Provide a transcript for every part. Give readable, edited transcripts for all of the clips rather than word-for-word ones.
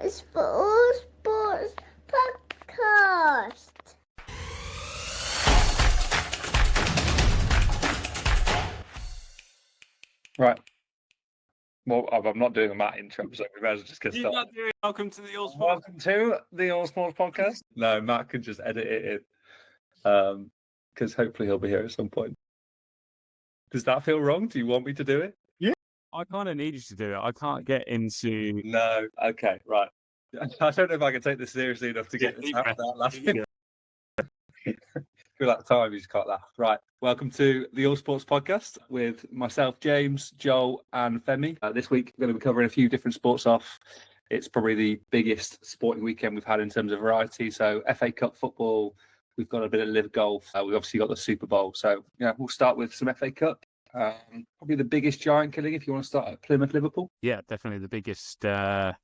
It's for AllSports Podcast. Right. Well, I'm not doing a Matt intro, so we may as well just get started. Welcome to the AllSports. Welcome to the AllSports Podcast. No, Matt can just edit it in, because hopefully he'll be here at some point. Does that feel wrong? Do you want me to do it? I kind of need you to do it. I can't get into. No. Okay. Right. I don't know if I can take this seriously enough to get this out without laughing. Feel like time you just can't laugh. Right. Welcome to the AllSports Podcast with myself, James, Joel, and Femi. This week we're going to be covering a few different sports off. It's probably the biggest sporting weekend we've had in terms of variety. So FACup football, we've got a bit of live golf. We've obviously got the Super Bowl. So yeah, we'll start with some FACup. Probably the biggest giant killing if you want to start at Plymouth Liverpool. Yeah, definitely the biggest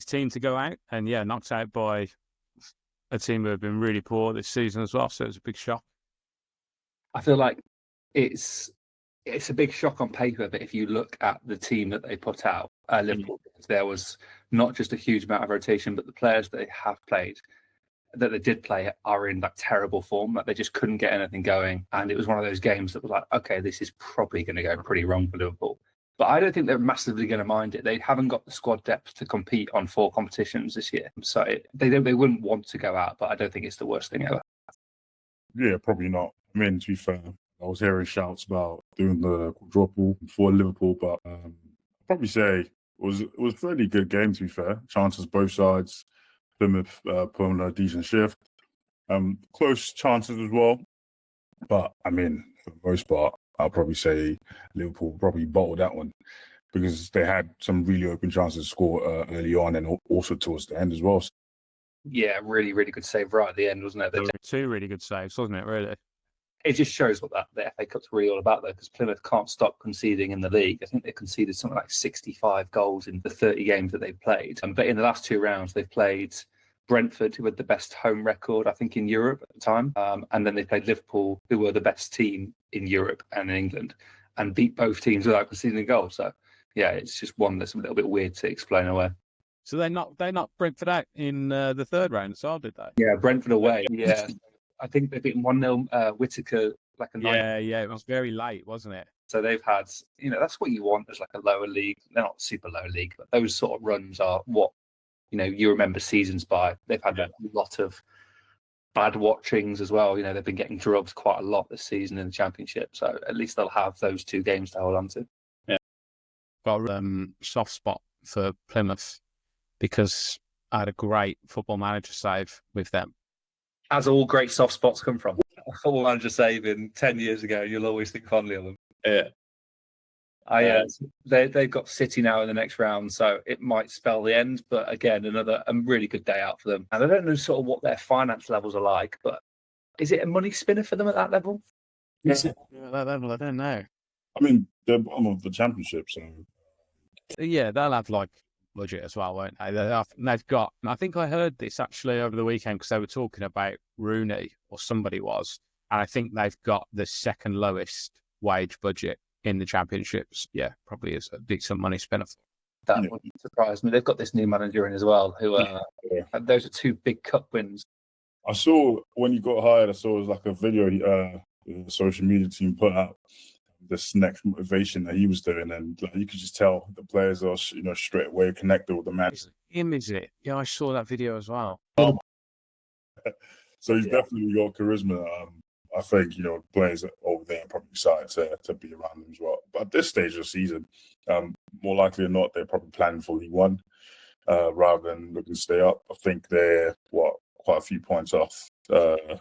team to go out, and yeah, knocked out by a team who have been really poor this season as well. So it was a big shock. I feel like it's a big shock on paper, but if you look at the team that they put out, Liverpool, there was not just a huge amount of rotation, but the players that they have played, that they did play, are in like terrible form. Like they just couldn't get anything going, and it was one of those games that was like, okay, this is probably going to go pretty wrong for Liverpool. But I don't think they're massively going to mind it. They haven't got the squad depth to compete on 4 competitions this year, so they wouldn't want to go out. But I don't think it's the worst thing ever. Yeah, probably not. I mean, to be fair, I was hearing shouts about doing the quadruple for Liverpool, but I'd probably say it was a fairly good game, to be fair. Chances both sides. Plymouth put on a decent shift. Close chances as well. But, I mean, for the most part, I'll probably say Liverpool probably bottled that one because they had some really open chances to score early on and also towards the end as well. Yeah, really, really good save right at the end, wasn't it? There were 2 really good saves, wasn't it, really? It just shows what the FA Cup's really all about, though, because Plymouth can't stop conceding in the league. I think they conceded something like 65 goals in the 30 games that they've played. But in the last 2 rounds, they've played Brentford, who had the best home record, I think, in Europe at the time. And then they played Liverpool, who were the best team in Europe and in England, and beat both teams without conceding a goal. So, yeah, it's just one that's a little bit weird to explain away. So they knocked Brentford out in the 3rd round as well, did they? Yeah, Brentford away. Yeah. I think they've beaten 1-0 Whittaker like a night. Yeah, it was very late, wasn't it? So they've had, that's what you want as like a lower league. They're not super low league, but those sort of runs are what, you remember seasons by. They've had a lot of bad watchings as well. They've been getting drubbed quite a lot this season in the Championship. So at least they'll have those 2 games to hold on to. Yeah. Got a soft spot for Plymouth because I had a great Football Manager save with them. As all great soft spots come from. A Football Manager saving 10 years ago, you'll always think fondly of them. Yeah. They've got City now in the next round, so it might spell the end. But again, a really good day out for them. And I don't know sort of what their finance levels are like, but is it a money spinner for them at that level? Yeah, that level, I don't know. I mean, they're bottom of the Championship, so... Yeah, they'll have budget as well, won't they? They've got, and I think I heard this actually over the weekend because they were talking about Rooney, or somebody was, and I think they've got the 2nd lowest wage budget in the Championships. Yeah, probably is a decent money spinner. That wouldn't surprise me. They've got this new manager in as well, who those are 2 big cup wins. I saw when you got hired, it was like a video the social media team put out. This next motivation that he was doing, and you could just tell the players are, straight away connected with the man. Him, is it? Yeah, I saw that video as well. So he's definitely got charisma. I think players over there are probably excited to be around him as well. But at this stage of the season, more likely than not, they're probably planning for League One rather than looking to stay up. I think they're quite a few points off the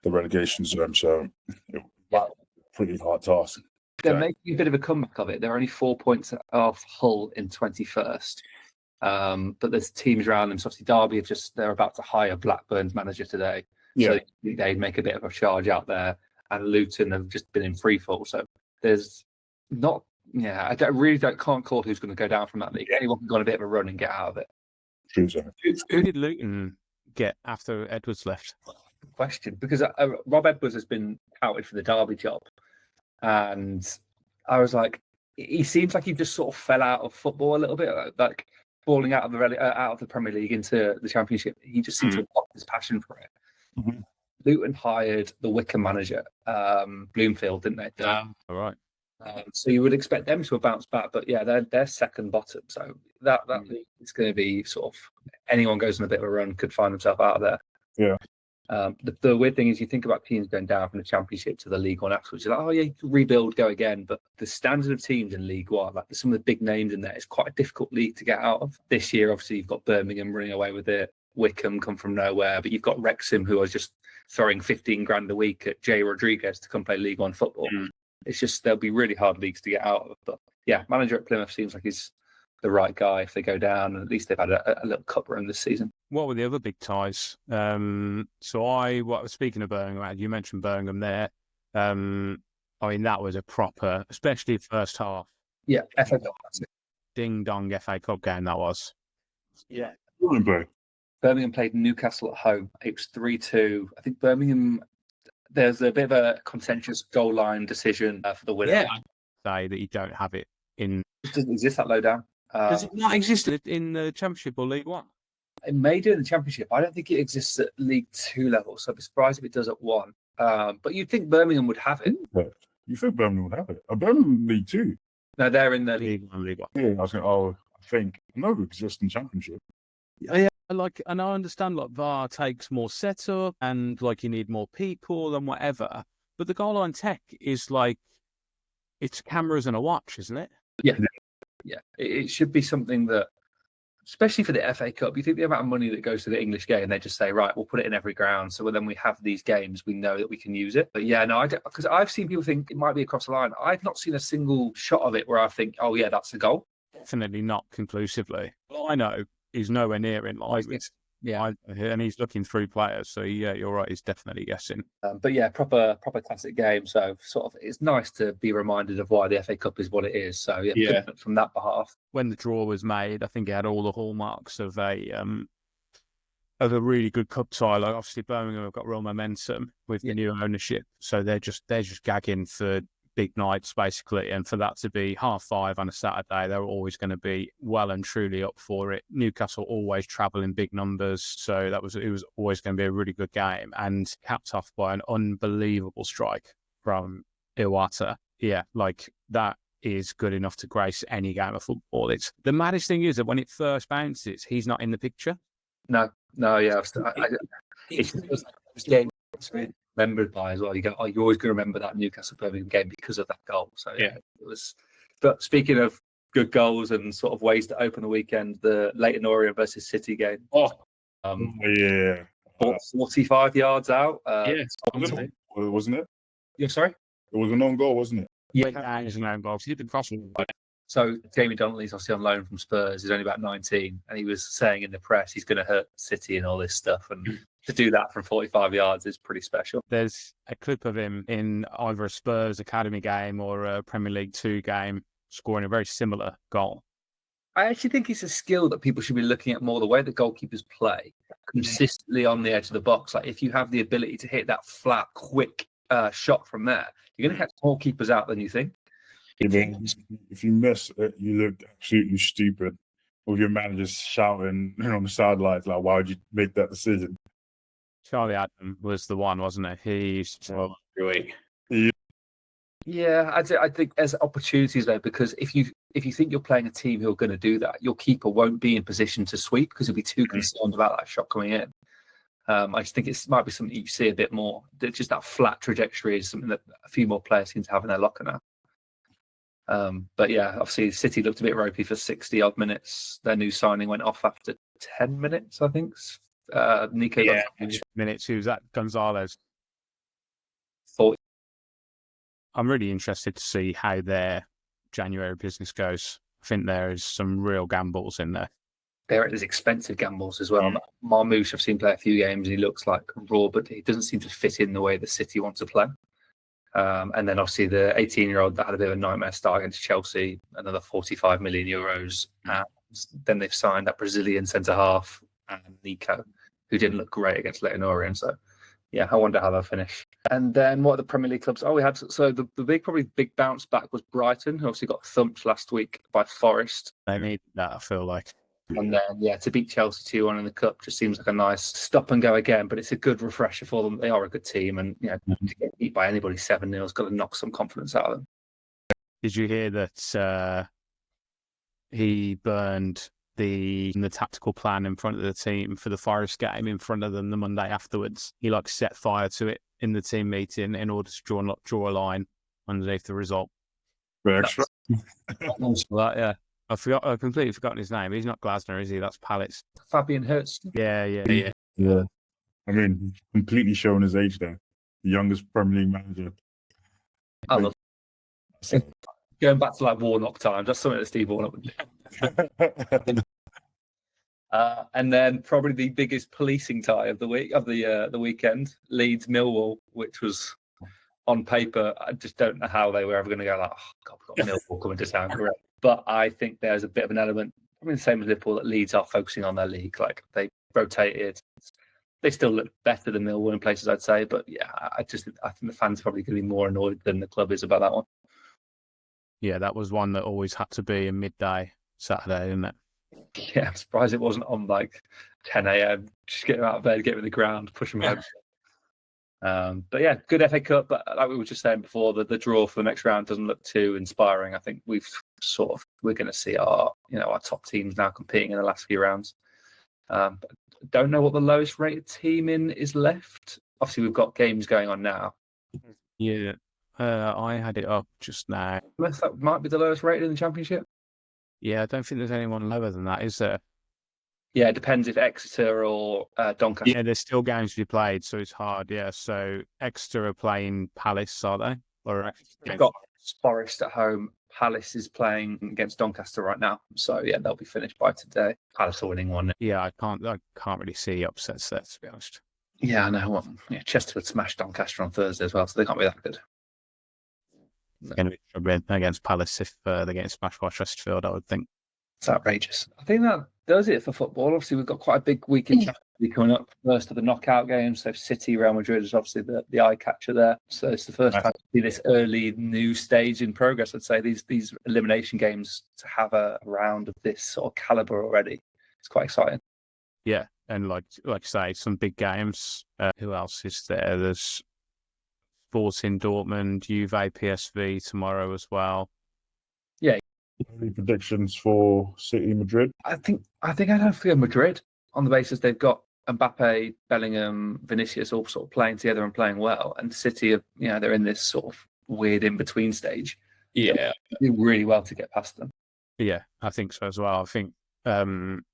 relegation zone, so pretty hard task. They're making a bit of a comeback of it. They're only 4 points off Hull in 21st. But there's teams around them. So obviously Derby they're about to hire Blackburn's manager today. Yeah. So they'd make a bit of a charge out there. And Luton have just been in free fall. So there's not, can't call who's going to go down from that league. Anyone can go on a bit of a run and get out of it. True, sir. Who did Luton get after Edwards left? Good question, because Rob Edwards has been touted for the Derby job. And I was like, he seems like he just sort of fell out of football a little bit. Like falling out of the Premier League into the Championship, he just seemed to have lost his passion for it. Mhm. Luton hired the Wickham manager, Bloomfield, didn't they? All right. So you would expect them to have bounced back, but yeah, they're second bottom. So that league is going to be sort of anyone goes on a bit of a run could find themselves out of there. Yeah. The weird thing is you think about teams going down from the Championship to the League One afterwards. You're like, oh yeah, you can rebuild, go again. But the standard of teams in League One, like some of the big names in there, it's quite a difficult league to get out of. This year, obviously, you've got Birmingham running away with it. Wickham come from nowhere, but you've got Wrexham who are just throwing 15 grand a week at Jay Rodriguez to come play League One football. It's just there'll be really hard leagues to get out of. But yeah, manager at Plymouth seems like he's the right guy if they go down, and at least they've had a little cup run this season. What were the other big ties? Speaking of Birmingham, you mentioned Birmingham there. I mean, that was a proper, especially first half. Yeah, FA Cup. Ding dong FA Cup game that was. Yeah. Birmingham Played Newcastle at home. It was 3-2. I think Birmingham, there's a bit of a contentious goal line decision for the winner. Yeah. Say that you don't have it in. It doesn't exist that low down. Does it not exist in the Championship or League One? It may do in the Championship. I don't think it exists at League 2 level, so I'd be surprised if it does at 1. But you'd think Birmingham would have it. You think Birmingham would have it? Birmingham League 2? No, they're in the League One. Yeah, I was going, I think. No, it exists in Championship. Yeah, and I understand like VAR takes more setup and like you need more people and whatever. But the goal line tech is like, it's cameras and a watch, isn't it? Yeah. It should be something that, especially for the FA Cup, you think the amount of money that goes to the English game, they just say, right, we'll put it in every ground. So when we have these games, we know that we can use it. But yeah, no, because I've seen people think it might be across the line. I've not seen a single shot of it where I think, oh yeah, that's a goal. Definitely not conclusively. All I know is nowhere near in line. And he's looking through players. So yeah, you're right. He's definitely guessing. But yeah, proper classic game. So sort of, it's nice to be reminded of why the FA Cup is what it is. So yeah. From that behalf. When the draw was made, I think it had all the hallmarks of a really good cup tie. Like obviously Birmingham have got real momentum with the new ownership, so they're just gagging for big nights basically, and for that to be 5:30 on a Saturday, they're always going to be well and truly up for it. Newcastle always travel in big numbers, so it was always going to be a really good game, and capped off by an unbelievable strike from Iwata. Yeah, like that is good enough to grace any game of football. It's the maddest thing is that when it first bounces, he's not in the picture. No, yeah, it's just game remembered by as well. You go, oh, you're always going to remember that Newcastle Birmingham game because of that goal. So yeah, it was. But speaking of good goals and sort of ways to open the weekend, the Leyton Orient versus City game. 45 yards out. Wasn't it? Yeah, sorry. It was an own goal, wasn't it? Yeah, it was an own goal. He did crossing. So Jamie Donnelly's obviously on loan from Spurs. He's only about 19, and he was saying in the press he's going to hurt City and all this stuff. And to do that from 45 yards is pretty special. There's a clip of him in either a Spurs academy game or a Premier League 2 game scoring a very similar goal. I actually think it's a skill that people should be looking at more. The way that goalkeepers play consistently on the edge of the box. Like if you have the ability to hit that flat, quick shot from there, you're going to catch more keepers out than you think. If you miss it, you look absolutely stupid. With your managers shouting on the sidelines, like, why would you make that decision? Charlie Adam was the one, wasn't he? He used to Yeah, I think there's opportunities there, because if you think you're playing a team who are going to do that, your keeper won't be in position to sweep because he'll be too concerned about that shot coming in. I just think it might be something you see a bit more. Just that flat trajectory is something that a few more players seem to have in their locker now. But yeah, obviously City looked a bit ropey for 60 odd minutes. Their new signing went off after 10 minutes, I think. Nico. Yeah, minutes. Who's that? Gonzalez. 40. I'm really interested to see how their January business goes. I think there is some real gambles in there. There's expensive gambles as well. Marmouche, I've seen play a few games and he looks like raw, but he doesn't seem to fit in the way the City want to play. And then obviously the 18-year-old that had a bit of a nightmare start against Chelsea, another 45 million euros. And then they've signed that Brazilian centre-half, Nico, who didn't look great against Leyton Orient. So, yeah, I wonder how they'll finish. And then what are the Premier League clubs? The big bounce back was Brighton, who obviously got thumped last week by Forest. They need that, I feel like. And then, to beat Chelsea 2-1 in the Cup just seems like a nice stop and go again, but it's a good refresher for them. They are a good team, and to get beat by anybody 7-0 has got to knock some confidence out of them. Did you hear that he burned the tactical plan in front of the team for the Forest game in front of them the Monday afterwards? He set fire to it in the team meeting in order to draw a line underneath the result. Extra. Yeah. I completely forgotten his name. He's not Glasner, is he? That's Palace. Fabian Hertz. Yeah. I mean, completely showing his age there. The youngest Premier League manager. I love it. Going back to Warnock times, that's something that Steve Warnock would do. And then probably the biggest policing tie of the weekend, Leeds Millwall, which was on paper. I just don't know how they were ever going to go we've got Millwall coming to town, correct? But I think there's a bit of an element, the same as Liverpool, that Leeds are focusing on their league. They rotated. They still look better than Millwall in places, I'd say. But I think the fans are probably going to be more annoyed than the club is about that one. Yeah, that was one that always had to be a midday Saturday, didn't it? Yeah, I'm surprised it wasn't on 10 a.m. Just get them out of bed, get them in the ground, push them home. But good FA Cup. But like we were just saying before, the draw for the next round doesn't look too inspiring. I think we're going to see our top teams now competing in the last few rounds. Don't know what the lowest rated team is left. Obviously, we've got games going on now. Yeah, I had it up just now. That might be the lowest rated in the Championship. Yeah, I don't think there's anyone lower than that, is there? Yeah, it depends if Exeter or Doncaster. Yeah, there's still games to be played, so it's hard. Yeah, so Exeter are playing Palace, are they? Or they've got Forest at home. Palace is playing against Doncaster right now, so they'll be finished by today. Palace are winning 1. Yeah, I can't really see upsets there, to be honest. Yeah, I know. Chesterfield smashed Doncaster on Thursday as well, so they can't be that good. It's going to be struggling against Palace if they're getting smashed by Chesterfield, I would think. It's outrageous. I think that does it for football. Obviously, we've got quite a big weekend coming up. First of the knockout games. So City, Real Madrid is obviously the eye catcher there. So it's the first time to see this early new stage in progress. I'd say these elimination games to have a round of this sort of caliber already. It's quite exciting. Yeah, and like I say, some big games. Who else is there? There's Sporting Dortmund, Juve, PSV tomorrow as well. Yeah. Any predictions for City Madrid? I think I'd have to go Madrid on the basis they've got Mbappe, Bellingham, Vinicius all sort of playing together and playing well, and City are, they're in this sort of weird in between stage. Yeah, they do really well to get past them. Yeah, I think so as well. I think that's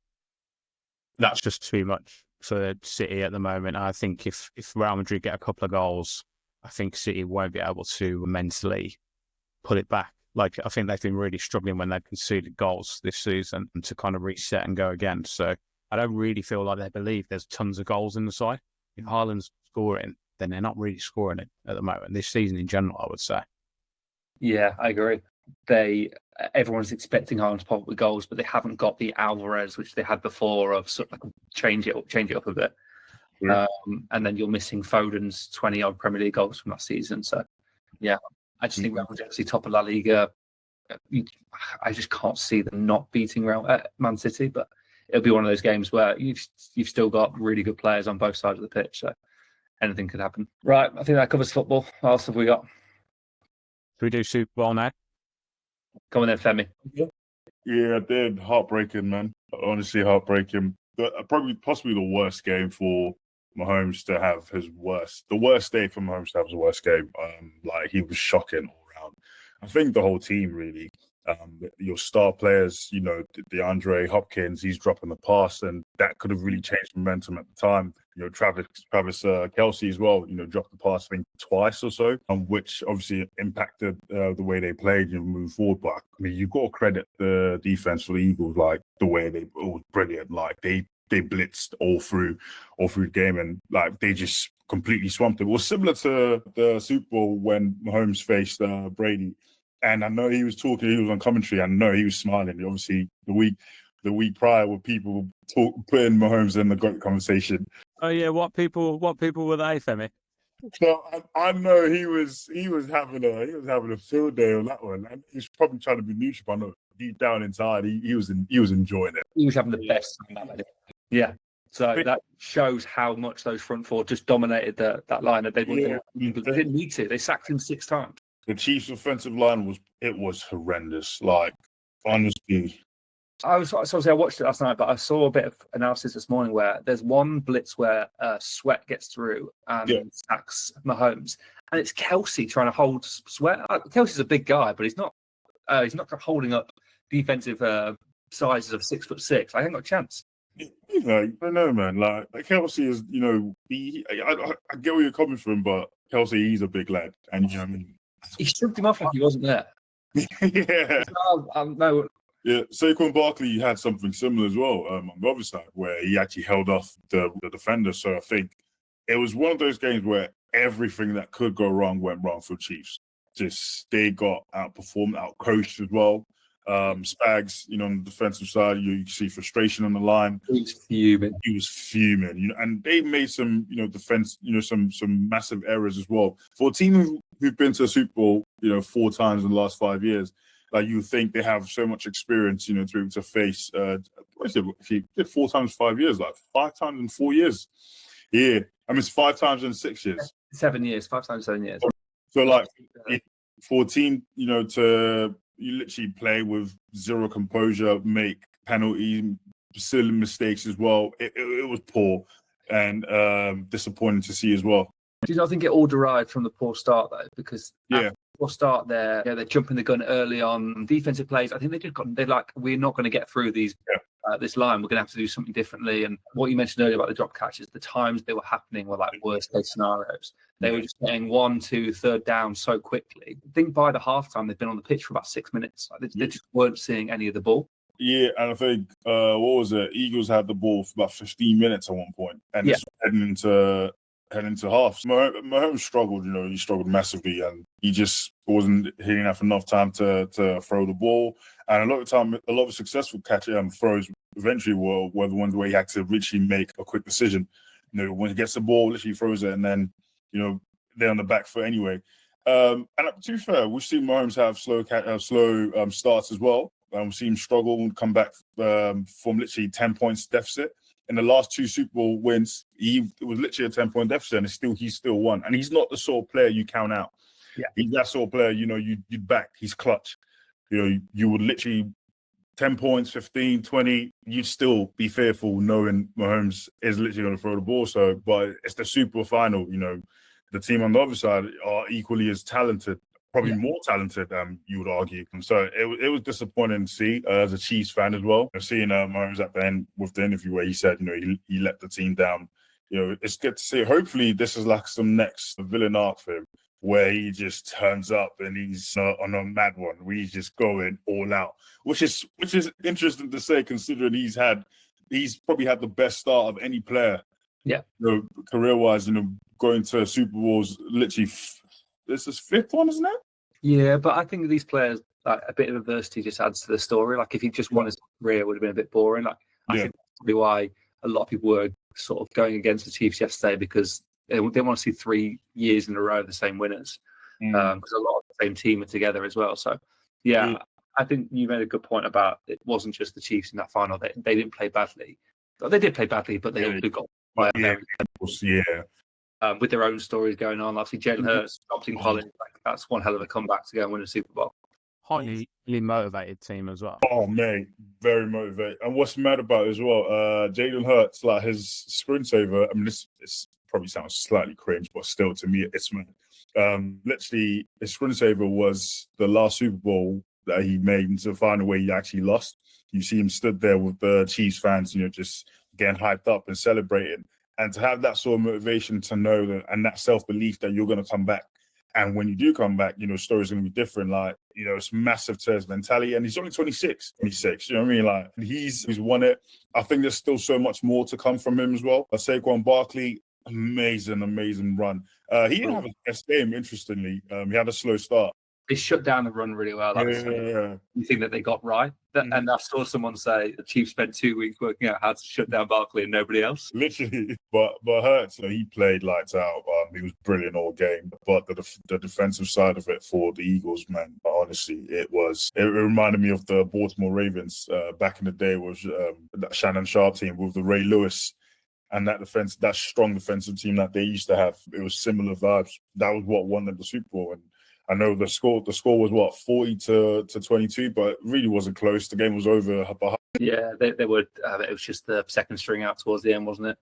just too much for City at the moment. I think if Real Madrid get a couple of goals, I think City won't be able to mentally put it back. I think they've been really struggling when they've conceded goals this season to kind of reset and go again. So I don't really feel like they believe there's tons of goals in the side. If Haaland's scoring, then they're not really scoring it at the moment. This season in general, I would say. Yeah, I agree. Everyone's expecting Haaland to pop up with goals, but they haven't got the Alvarez which they had before of sort of change it up a bit. Yeah. And then you're missing Foden's 20-odd Premier League goals from last season. So, yeah, I just think Real Madrid actually top of La Liga. I just can't see them not beating Man City, but it'll be one of those games where you've still got really good players on both sides of the pitch, so anything could happen. Right, I think that covers football. What else have we got? Should we do Super Bowl now? Come on then, Femi. Yeah, I did. Heartbreaking, man. Honestly, heartbreaking. Possibly the worst game for Mahomes to have the worst day for Mahomes to have his worst game. He was shocking all around. I think the whole team really. Your star players, DeAndre Hopkins, he's dropping the pass, and that could have really changed momentum at the time. Travis Kelce as well, dropped the pass, I think, twice or so, which obviously impacted the way they played, move forward. But I mean, you've got to credit the defense for the Eagles, the way it was brilliant. They blitzed all through the game, and they just completely swamped it. It was similar to the Super Bowl when Mahomes faced Brady. And I know he was on commentary. I know he was smiling. Obviously, the week prior, with people putting Mahomes in the GOAT conversation. Oh yeah, what people were they, Femi? So I know he was having a field day on that one. And he's probably trying to be neutral. deep down inside, he was enjoying it. He was having the best time out of it. Yeah. So that shows how much those front four just dominated that line. That they didn't need to. They sacked him 6 times. The Chiefs' offensive line was horrendous. Like, honestly. I watched it last night, but I saw a bit of analysis this morning where there's one blitz where Sweat gets through and sacks Mahomes, and it's Kelsey trying to hold Sweat. Kelsey's a big guy, but he's not holding up defensive sizes of 6'6". I ain't got a chance. You know, I don't know, man. Like Kelsey is, you know, I get where you're coming from, but Kelsey, he's a big lad, and you know what I mean. He shrugged him off like he wasn't there. Yeah. No. Yeah, Saquon Barkley had something similar as well on the other side, where he actually held off the defender. So I think it was one of those games where everything that could go wrong went wrong for Chiefs. Just they got outperformed, outcoached as well. Spags, you know, on the defensive side, you see frustration on the line. He was fuming. You know, and they made some, you know, defense, you know, some massive errors as well. For a team who've been to a Super Bowl, you know, 4 times in the last 5 years, like you think they have so much experience, you know, to be able to face. He did 4 times 5 years, like 5 times in 4 years. Yeah, I mean it's 5 times in 6 years. 7 years, 5 times 7 years. So like for a team, you know, to you literally play with zero composure, make penalties, silly mistakes as well. It was poor and disappointing to see as well. Do you not think it all derived from the poor start though? Because poor start there, they're jumping the gun early on defensive plays. I think they're like, we're not going to get through these this line. We're going to have to do something differently. And what you mentioned earlier about the drop catches, the times they were happening were like worst case scenarios. They were just getting 1, 2, third down so quickly. I think by the halftime they've been on the pitch for about 6 minutes. Like they just weren't seeing any of the ball. Yeah, and I think what was it? Eagles had the ball for about 15 minutes at one point, and it's heading into half. Mahomes struggled, you know, he struggled massively, and he just wasn't hitting enough time to throw the ball. And a lot of successful throws eventually were the ones where he had to literally make a quick decision. You know, when he gets the ball, literally throws it, and then, you know, they're on the back foot anyway. And to be fair, we've seen Mahomes have slow starts as well. We've seen him struggle and come back from literally 10 points deficit. In the last 2 Super Bowl wins, it was literally a 10-point deficit, and he still won. And he's not the sort of player you count out. Yeah, he's that sort of player, you know, you'd back. He's clutch. You know, you would literally 10 points, 15, 20, you'd still be fearful knowing Mahomes is literally going to throw the ball. So, but it's the Super Bowl final, you know, the team on the other side are equally as talented, probably more talented, you would argue. And so it was disappointing to see as a Chiefs fan as well. Seeing Mahomes at the end with the interview where he said, you know, he let the team down. You know, it's good to see. Hopefully this is like some next villain arc for him, where he just turns up and he's on a mad one, where he's just going all out, which is interesting to say, considering he's probably had the best start of any player. Yeah, you know, career-wise, you know, going to Super Bowls, literally, this is 5th one, isn't it? Yeah, but I think these players, like, a bit of adversity just adds to the story. Like if he just won his career, it would have been a bit boring. Like I think that's probably why a lot of people were sort of going against the Chiefs yesterday, because they want to see 3 years in a row of the same winners, because a lot of the same team are together as well. So, I think you made a good point about it wasn't just the Chiefs in that final. They didn't play badly. They did play badly, but they also got with their own stories going on. Obviously, Jalen Hurts adopting Collins, that's one hell of a comeback to go and win a Super Bowl. Highly motivated team as well. Oh, mate, very motivated. And what's mad about it as well, Jalen Hurts, like his screensaver, I mean, this probably sounds slightly cringe, but still, to me, it's mad. Literally, his screensaver was the last Super Bowl that he made into the final where he actually lost. You see him stood there with the Chiefs fans, you know, just getting hyped up and celebrating. And to have that sort of motivation to know that, and that self-belief that you're going to come back. And when you do come back, you know, story's going to be different. Like, you know, it's massive to his mentality. And he's only 26, you know what I mean? Like, he's won it. I think there's still so much more to come from him as well. Saquon Barkley, amazing run. He didn't have his best game, interestingly. He had a slow start. They shut down the run really well. That was the thing that they got right. And I saw someone say the Chiefs spent 2 weeks working out how to shut down Barkley and nobody else. Literally, but Hurts, he played lights out. He was brilliant all game. But the defensive side of it for the Eagles, man, honestly, it reminded me of the Baltimore Ravens back in the day. Was that Shannon Sharp team with the Ray Lewis and that strong defensive team that they used to have. It was similar vibes. That was what won them the Super Bowl. And I know the score was what 40-22, but it really wasn't close. The game was over. Yeah, they were. It was just the second string out towards the end, wasn't it?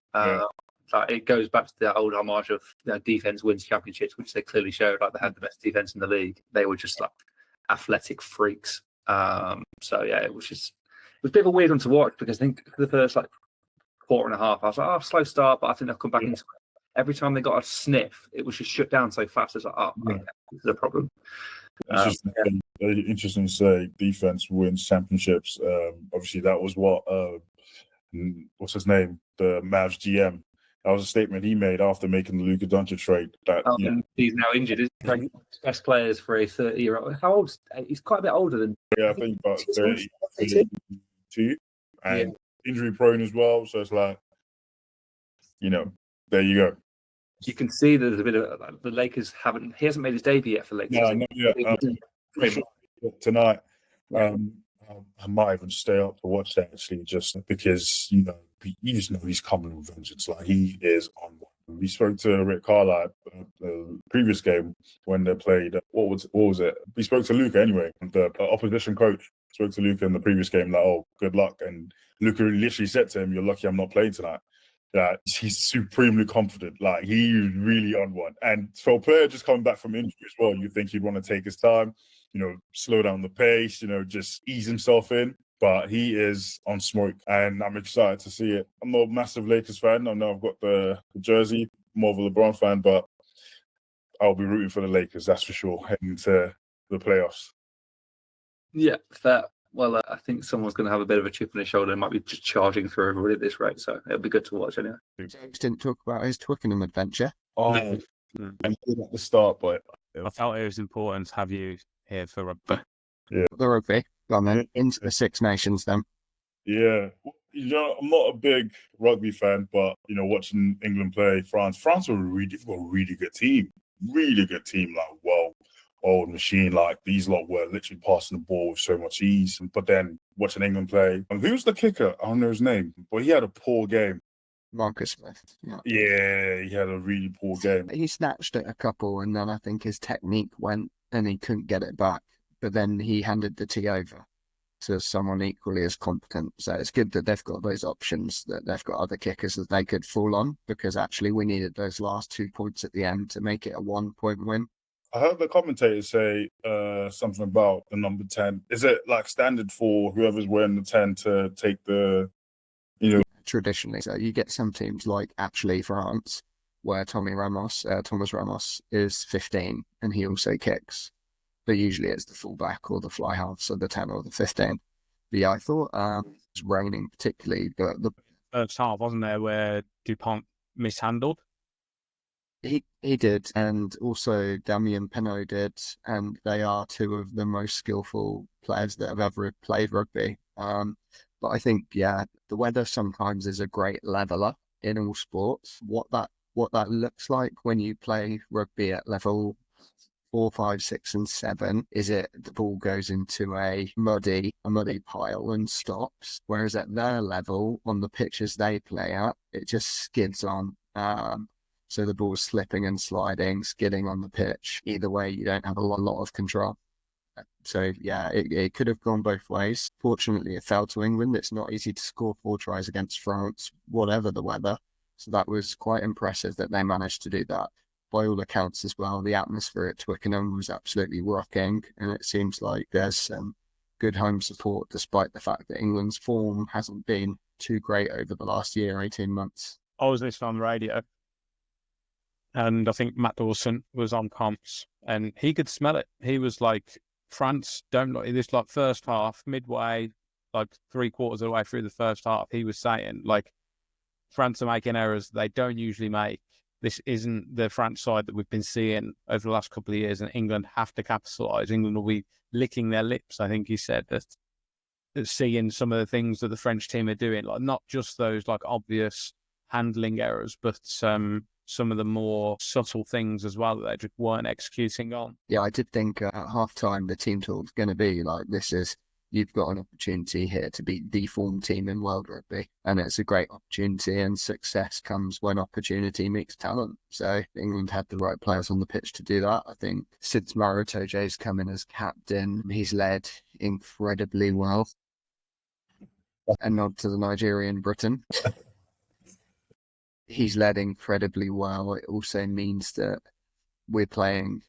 It goes back to the old homage of defense wins championships, which they clearly showed. Like they had the best defense in the league. They were just like athletic freaks. So yeah, it was a bit of a weird one to watch because I think for the first quarter and a half, I was like, slow start, but I think they'll come back into it. Every time they got a sniff, it was just shut down so fast. It's like, okay, this is a problem. It's just interesting to say defense wins championships. Obviously, that was what, what's his name? The Mavs GM. That was a statement he made after making the Luka Doncic trade. And he's now injured. He's best players for a 30-year-old. How old? He's quite a bit older than. Yeah, I think about 32. And injury prone as well. So it's like, there you go. You can see there's a bit of the Lakers he hasn't made his debut yet for Lakers. No, not yet. Tonight, I might even stay up to watch that actually, just because you just know he's coming with vengeance. Like he is on one. We spoke to Rick Carlisle the previous game when they played. What was it? We spoke to Luka anyway. The opposition coach spoke to Luka in the previous game. Like, oh, good luck. And Luka literally said to him, "You're lucky I'm not playing tonight." That he's supremely confident. Like he's really on one. And for a player just coming back from injury as well, you think he'd want to take his time, slow down the pace, just ease himself in. But he is on smoke, and I'm excited to see it. I'm not a massive Lakers fan. I know I've got the jersey, more of a LeBron fan, but I'll be rooting for the Lakers, that's for sure, heading into the playoffs. Yeah, fair. Well, I think someone's going to have a bit of a chip on his shoulder and might be just charging through everybody at this rate. So it'll be good to watch anyway. James didn't talk about his Twickenham adventure. Oh, I did at the start, but I felt it was important to have you here for rugby. Yeah. The rugby. Gone then into the Six Nations then. Yeah. I'm not a big rugby fan, but, watching England play France are a really good team. Really good team. Like, old machine, like these lot were literally passing the ball with so much ease. But then watching England play, who's the kicker? I don't know his name, but he had a poor game. Marcus Smith. Yeah, he had a really poor game. He snatched at a couple, and then I think his technique went, and he couldn't get it back. But then he handed the tee over to someone equally as competent. So it's good that they've got those options, that they've got other kickers that they could fall on, because actually we needed those last 2 points at the end to make it a 1-point win. I heard the commentators say something about the number 10. Is it like standard for whoever's wearing the 10 to take the, Traditionally. So you get some teams like actually France, where Thomas Ramos is 15 and he also kicks. But usually it's the fullback or the fly half, so the 10 or the 15. But yeah, I thought it was raining particularly, but the first half, wasn't there, where Dupont mishandled? He did, and also Damien Penaud did, and they are two of the most skillful players that have ever played rugby. But I think, the weather sometimes is a great leveler in all sports. What that looks like when you play rugby at level 4, 5, 6, and 7 is the ball goes into a muddy pile and stops, whereas at their level on the pitches they play at, it just skids on. So the ball's slipping and sliding, skidding on the pitch. Either way, you don't have a lot of control. So, it could have gone both ways. Fortunately, it fell to England. It's not easy to score 4 tries against France, whatever the weather. So that was quite impressive that they managed to do that. By all accounts as well, the atmosphere at Twickenham was absolutely rocking. And it seems like there's some good home support, despite the fact that England's form hasn't been too great over the last year, 18 months. I was listening on the radio, and I think Matt Dawson was on comps, and he could smell it. He was like, France don't like this, like first half, midway, like 3/4 of the way through the first half, he was saying, like, France are making errors they don't usually make, this isn't the France side that we've been seeing over the last couple of years, and England have to capitalise. England will be licking their lips, I think he said, that seeing some of the things that the French team are doing, like not just those like obvious handling errors, but some of the more subtle things as well that they just weren't executing on. Yeah, I did think at half-time the team talk was going to be like, you've got an opportunity here to be the form team in world rugby. And it's a great opportunity, and success comes when opportunity meets talent. So England had the right players on the pitch to do that. I think since Maro Toje's come in as captain, he's led incredibly well. A nod to the Nigerian Britain. He's led incredibly well. It also means that we're playing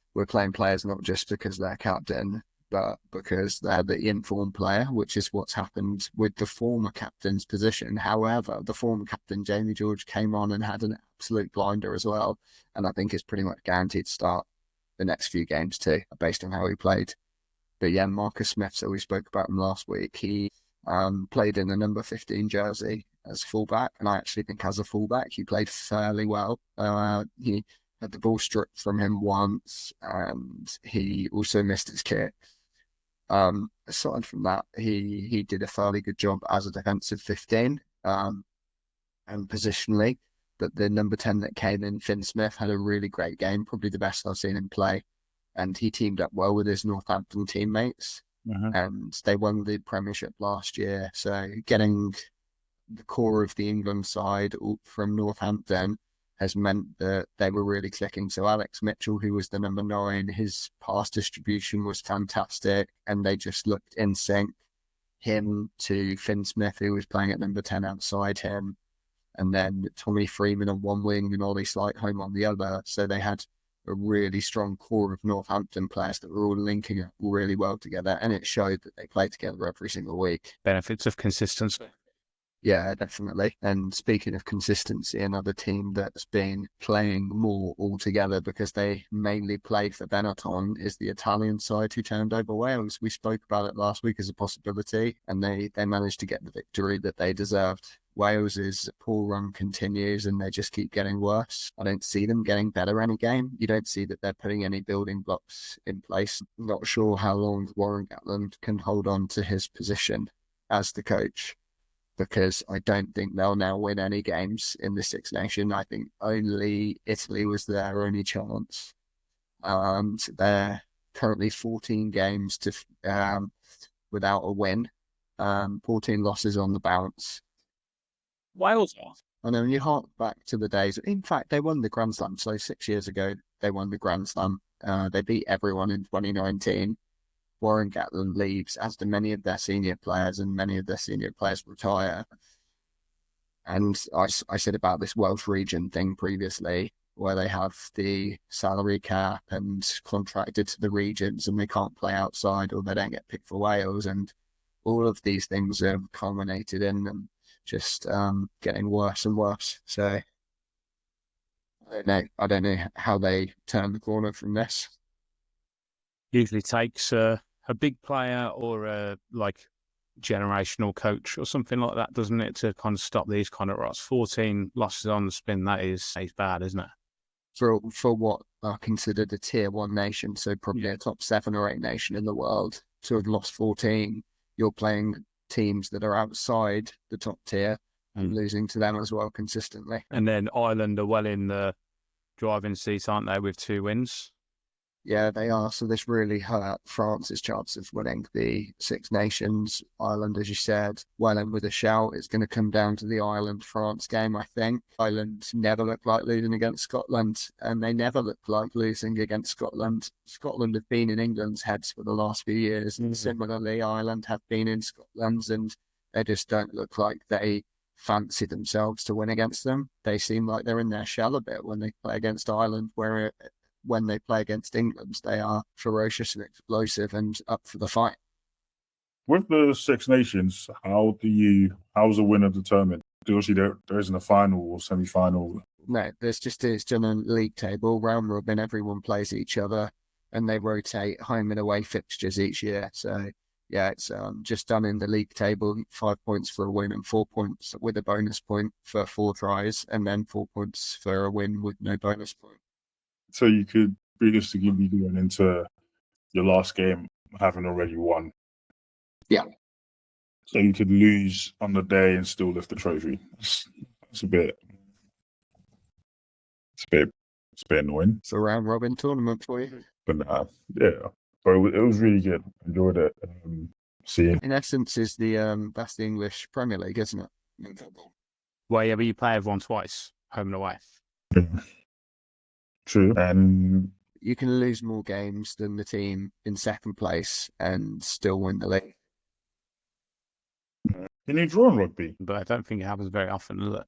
players not just because they're captain, but because they're the informed player, which is what's happened with the former captain's position. However, the former captain, Jamie George, came on and had an absolute blinder as well. And I think it's pretty much guaranteed to start the next few games too, based on how he played. But yeah, Marcus Smith, so we spoke about him last week. He played in the number 15 jersey as fullback, and I actually think as a fullback, he played fairly well. He had the ball stripped from him once, and he also missed his kick. Aside from that, he did a fairly good job as a defensive 15 and positionally. But the number 10 that came in, Finn Smith, had a really great game, probably the best I've seen him play. And he teamed up well with his Northampton teammates, and they won the Premiership last year. So getting the core of the England side from Northampton has meant that they were really clicking. So Alex Mitchell, who was the number 9, his pass distribution was fantastic, and they just looked in sync. Him to Finn Smith, who was playing at number 10 outside him, and then Tommy Freeman on one wing and Ollie Slightholme on the other. So they had a really strong core of Northampton players that were all linking up really well together, and it showed that they play together every single week. Benefits of consistency. Yeah, definitely. And speaking of consistency, another team that's been playing more all together because they mainly play for Benetton is the Italian side, who turned over Wales. We spoke about it last week as a possibility, and they managed to get the victory that they deserved. Wales's poor run continues, and they just keep getting worse. I don't see them getting better any game. You don't see that they're putting any building blocks in place. Not sure how long Warren Gatland can hold on to his position as the coach, because I don't think they'll now win any games in the Six Nation. I think only Italy was their only chance. They're currently 14 games without a win, 14 losses on the bounce. Wales are. I know, you hark back to the days. In fact, they won the Grand Slam. So 6 years ago, they won the Grand Slam. They beat everyone in 2019. Warren Gatland leaves, as do many of their senior players, and many of their senior players retire. And I said about this Welsh region thing previously, where they have the salary cap and contracted to the regions, and they can't play outside, or they don't get picked for Wales. And all of these things have culminated in them just getting worse and worse. So I don't know how they turn the corner from this. Usually takes a big player or a generational coach or something like that, doesn't it, to kind of stop these kind of rots. 14 losses on the spin, that is bad, isn't it? For what are considered a tier 1 nation, so probably a top 7 or 8 nation in the world, to have lost 14, you're playing teams that are outside the top tier and losing to them as well consistently. And then Ireland are well in the driving seat, aren't they, with 2 wins? Yeah, they are. So this really hurt France's chance of winning the Six Nations. Ireland, as you said, well in with a shout. It's going to come down to the Ireland-France game, I think. Ireland never looked like losing against Scotland, and they never looked like losing against Scotland. Scotland have been in England's heads for the last few years, and similarly, Ireland have been in Scotland's, and they just don't look like they fancy themselves to win against them. They seem like they're in their shell a bit when they play against Ireland, where when they play against England, they are ferocious and explosive and up for the fight. With the Six Nations, how's a winner determined? Obviously, there isn't a final or semi-final. No, it's just a league table, round robin. Everyone plays each other, and they rotate home and away fixtures each year. So yeah, it's just done in the league table, 5 points for a win and 4 points with a bonus point for 4 tries, and then 4 points for a win with no bonus point. So you could realistically be going into your last game having already won. Yeah. So you could lose on the day and still lift the trophy. It's a bit annoying. It's a round robin tournament for you. But yeah. But it was really good. Enjoyed it. Seeing. In essence, is that's the English Premier League, isn't it? In football. Well, yeah, but you play everyone twice, home and away. True. And you can lose more games than the team in second place and still win the league. can you draw in rugby? But I don't think it happens very often, does it?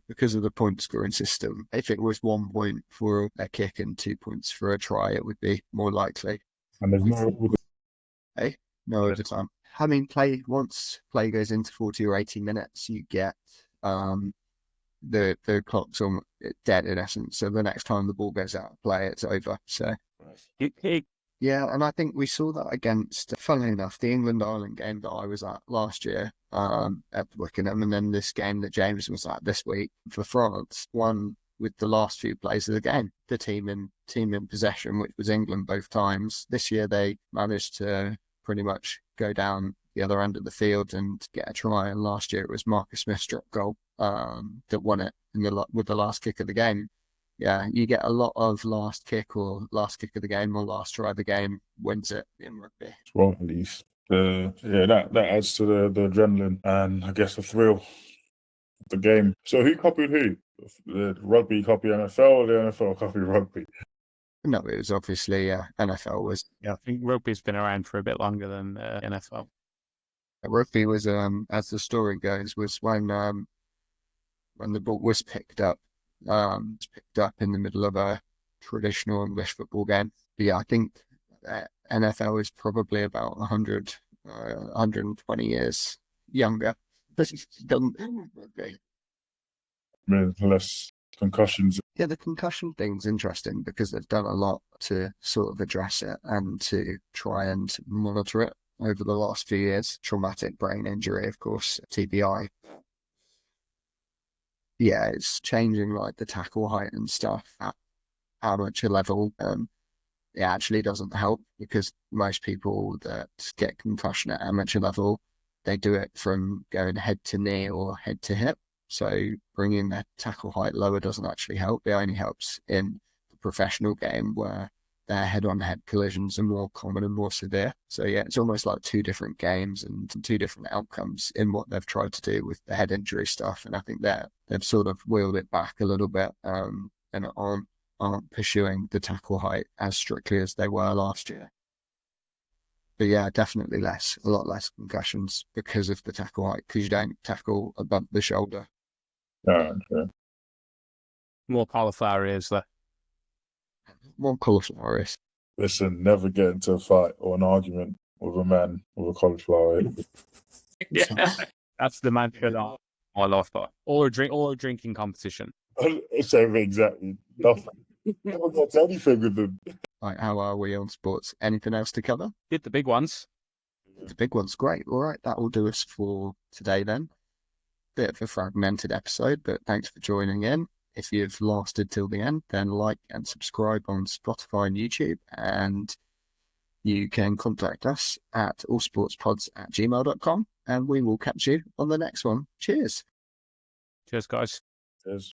Because of the point scoring system, if it was 1 point for a kick and 2 points for a try, it would be more likely. And there's no. No overtime. I mean, once play goes into 40 or 80 minutes, you get the clock's on dead in essence. So the next time the ball goes out of play, it's over. So yeah, and I think we saw that against, funnily enough, the England-Ireland game that I was at last year at Twickenham, and then this game that James was at this week for France, won with the last few plays of the game. The team in possession, which was England both times. This year they managed to pretty much go down the other end of the field and get a try, and last year it was Marcus Smith's drop goal that won it with the last kick of the game. Yeah, you get a lot of last kick of the game or last try of the game wins it in rugby. Well, at least. That adds to the adrenaline and I guess the thrill of the game. So who copied who? The rugby copied NFL or the NFL copied rugby? No, it was obviously NFL was. Yeah, I think rugby's been around for a bit longer than NFL. Rugby was, as the story goes, was when the ball was picked up. Picked up in the middle of a traditional English football game. But yeah, I think NFL is probably about 120 years younger. Less concussions. Yeah, the concussion thing's interesting because they've done a lot to sort of address it and to try and monitor it over the last few years. Traumatic brain injury, of course, TBI. Yeah, it's changing like the tackle height and stuff at amateur level. It actually doesn't help because most people that get concussion at amateur level, they do it from going head to knee or head to hip. So bringing their tackle height lower doesn't actually help. It only helps in the professional game where their head-on-head collisions are more common and more severe. So yeah, it's almost like 2 different games and 2 different outcomes in what they've tried to do with the head injury stuff. And I think they've sort of wheeled it back a little bit and aren't pursuing the tackle height as strictly as they were last year. But yeah, definitely a lot less concussions because of the tackle height, because you don't tackle above the shoulder. Sure. More cauliflower ears there. More cauliflower is. Listen, never get into a fight or an argument with a man with a cauliflower head. Yeah, that's the mantra of my life, or a drinking competition. Same exactly. Nothing. Never got to anything with them. Right, how are we on sports? Anything else to cover? Did the big ones. The big one's great. All right, that will do us for today then. Bit of a fragmented episode, but thanks for joining in. If you've lasted till the end, then like and subscribe on Spotify and YouTube, and you can contact us at allsportspods@gmail.com, and we will catch you on the next one. Cheers. Cheers, guys. Cheers.